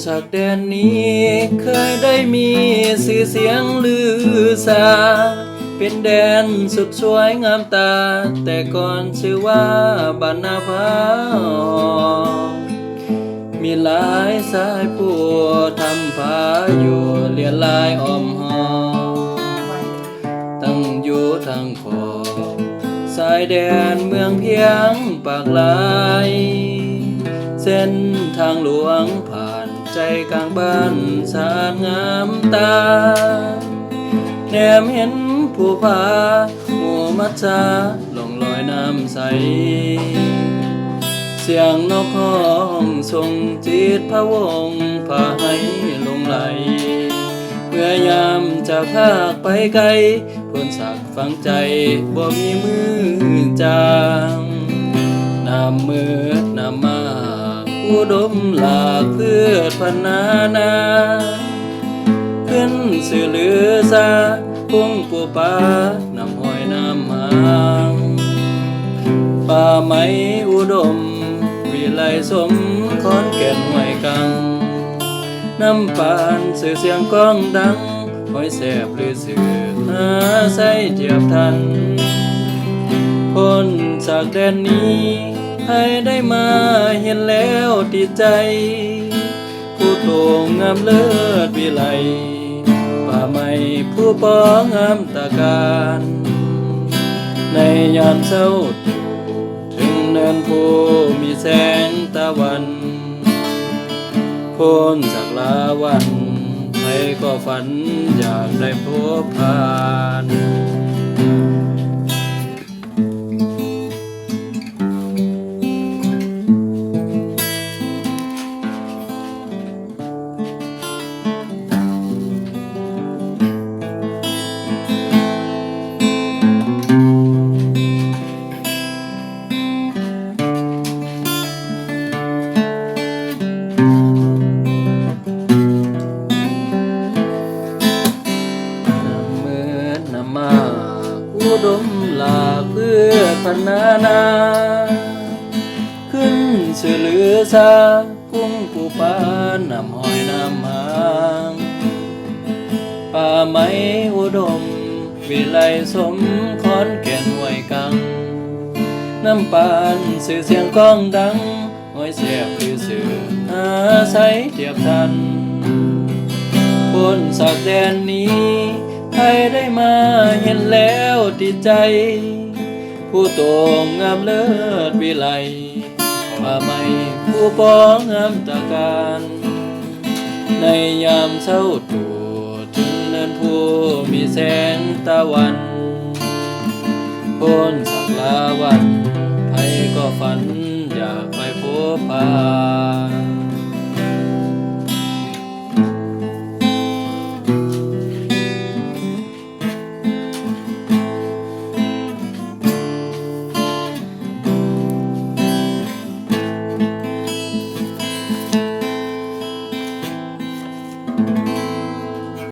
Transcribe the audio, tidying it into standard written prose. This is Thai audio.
จากแดนนี้เคยได้มีชื่อเสียงลือสาเป็นแดนสุดสวยงามตาแต่ก่อนชื่อว่าบ้านนาพามีหลายสายผู้ทำผาอยู่เลียนลายอ้อมหอตั้งอยู่ทางขอบสายแดนเมืองเพียงปากลายเส้นทางหลวงผ่านใจกลางบ้านสะอาดงามตาแนมเห็นผู้พาหมู่มัจจาลงลอยน้ำใสเสียงนกห้องส่งจิตพะวงพาให้หลงไหลเมื่อยามจะพากไปไกลพ้นสักฝังใจบ่มีมือจางน้ำมืดน้ำมาอุดมหลากพืชพันนานาขึ้นสื่อลือซาพุ่งปูปาน้ำห้อยน้ำหางป่าไม้อุดมวิไลสมขอนแก่นห้วยกังน้ำปานสื่อเสียงก้องดังห้อยแสบหรือสื่อหาใส่เทียบทันคนจากแดนนี้ให้ได้มาเห็นแล้วติดใจผู้โต่งงามเลิศวิไลป่าไม้ผู้ปองงามตาการในยามเช้าถึงเนินผู้มีแสงตะวันคนจากลาวันใครก็ฝันอยากได้พบผ่านอุดมหลากเพื่อพันนานาขึ้นสื่อลือซากุ้งปูปาน้ำหอยน้ำหางป่าไม้อุดมวิไลสมขอนแก่นห้วยกังน้ำปานสื่อเสียงก้องดังห้อยเสียบหรือสื่อหาใสเทียบทันพ้นจากแดนนี้ให้ได้มาเห็นแล้วติดใจผู้โต่งงามเลิศวิไลป่าไม้ผู้ปองงามตาการในยามเช้าตรู่ถึงเนินผู้มีแสงตะวันพ้นจากลาวันใครก็ฝันอยากไปพบผ่าน